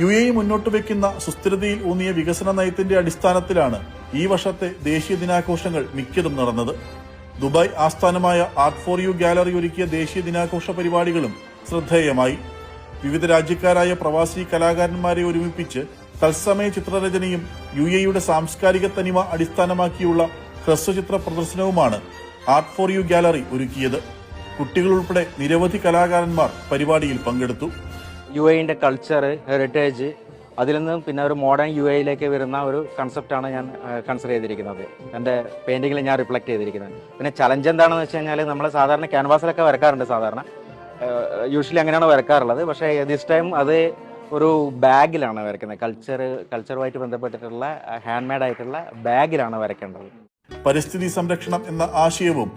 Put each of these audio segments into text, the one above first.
UAE മുന്നോട്ട് വയ്ക്കുന്ന സുസ്ഥിരതയിൽ ഊന്നിയ വികസന നയത്തിന്റെ അടിസ്ഥാനത്തിലാണ് ഈ വർഷത്തെ ദേശീയ ദിനാഘോഷങ്ങൾ മിക്കതും നടന്നത്. ദുബായ് ആസ്ഥാനമായ ആർട്ട് ഫോർ യു ഗാലറി ഒരുക്കിയ ദേശീയ ദിനാഘോഷ പരിപാടികളും ശ്രദ്ധേയമായി. വിവിധ രാജ്യക്കാരായ പ്രവാസി കലാകാരന്മാരെ ഒരുമിപ്പിച്ച് തത്സമയ ചിത്രരചനയും UAEയുടെ സാംസ്കാരിക തനിമ അടിസ്ഥാനമാക്കിയുള്ള ഹ്രസ്വചിത്ര പ്രദർശനവുമാണ് ആർട്ട് ഫോർ യു ഗാലറി ഒരുക്കിയത്. കുട്ടികൾ ഉൾപ്പെടെ നിരവധി കലാകാരന്മാർ പരിപാടിയിൽ പങ്കെടുത്തു. UAEന്റെ കൾച്ചർ, ഹെറിറ്റേജ്, അതിൽ നിന്നും പിന്നെ ഒരു മോഡേൺ UAEയിലേക്ക് വരുന്ന ഒരു കൺസെപ്റ്റാണ് ഞാൻ കൺസിഡർ ചെയ്തിരിക്കുന്നത്. എൻ്റെ പെയിന്റിങ്ങിൽ ഞാൻ റിഫ്ലക്ട് ചെയ്തിരിക്കുന്നത്. പിന്നെ ചലഞ്ച് എന്താണെന്ന് വെച്ച് കഴിഞ്ഞാൽ നമ്മൾ സാധാരണ ക്യാൻവാസിലൊക്കെ വരക്കാറുണ്ട്, സാധാരണ യൂഷ്വലി അങ്ങനെയാണ് വരക്കാറുള്ളത്. പക്ഷേ ദിസ് ടൈം അത് ഒരു ബാഗിലാണ് വരയ്ക്കുന്നത്. കൾച്ചറുമായിട്ട് ബന്ധപ്പെട്ടിട്ടുള്ള ഹാൻഡ് മെയ്ഡ് ആയിട്ടുള്ള ബാഗിലാണ് വരയ്ക്കേണ്ടത്. പരിസ്ഥിതി സംരക്ഷണം എന്ന ആശയവും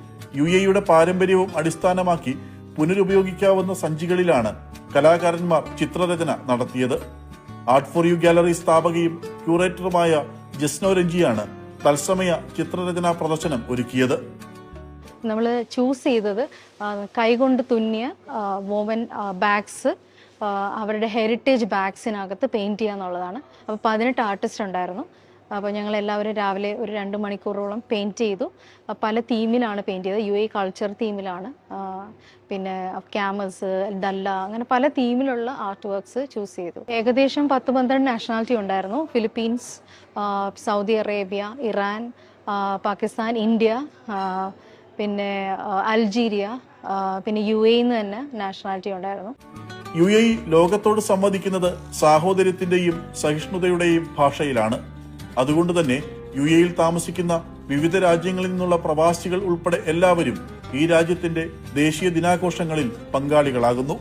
UAEയുടെ പാരമ്പര്യവും അടിസ്ഥാനമാക്കി പുനരുപയോഗിക്കാവുന്ന സഞ്ചികളിലാണ് കലാകാരന്മാർ ചിത്രരചന നടത്തിയത്. Art for you gallery സ്ഥാപകയും ക്യൂറേറ്ററുമായ Jasno രഞ്ജിയാണ് തത്സമയ ചിത്രരചനാ പ്രദർശനം ഒരുക്കിയത്. നമ്മൾ ചൂസ് ചെയ്തത് കൈകൊണ്ട് തുന്നിയ വോവൻ ബാഗ്സ്, അവരുടെ ഹെറിറ്റേജ് ബാഗ്സിനകത്ത് പെയിൻറ്റ് ചെയ്യുക എന്നുള്ളതാണ്. അപ്പോൾ 18 ആർട്ടിസ്റ്റ് ഉണ്ടായിരുന്നു. അപ്പോൾ ഞങ്ങൾ എല്ലാവരും രാവിലെ ഒരു 2 മണിക്കൂറോളം പെയിൻറ്റ് ചെയ്തു. പല തീമിലാണ് പെയിൻറ്റ് ചെയ്തത്. UAE കൾച്ചർ തീമിലാണ്, പിന്നെ ക്യാമൽസ്, ഡല്ല, അങ്ങനെ പല തീമിലുള്ള ആർട്ട് വർക്ക്സ് ചൂസ് ചെയ്തു. ഏകദേശം 10-12 നാഷണാലിറ്റി ഉണ്ടായിരുന്നു. Philippines, Saudi Arabia, Iran, Pakistan, India, പിന്നെ അൾജീരിയ, പിന്നെ UAE തന്നെ നാഷണാലിറ്റി ഉണ്ടായിരുന്നു. UAE ലോകത്തോട് സംവദിക്കുന്നത് സാഹോദര്യത്തിന്റെയും സഹിഷ്ണുതയുടെയും ഭാഷയിലാണ്. അതുകൊണ്ട് തന്നെ UAEയിൽ താമസിക്കുന്ന വിവിധ രാജ്യങ്ങളിൽ നിന്നുള്ള പ്രവാസികൾ ഉൾപ്പെടെ എല്ലാവരും ഈ രാജ്യത്തിന്റെ ദേശീയ ദിനാഘോഷങ്ങളിൽ പങ്കാളികളാകുന്നു.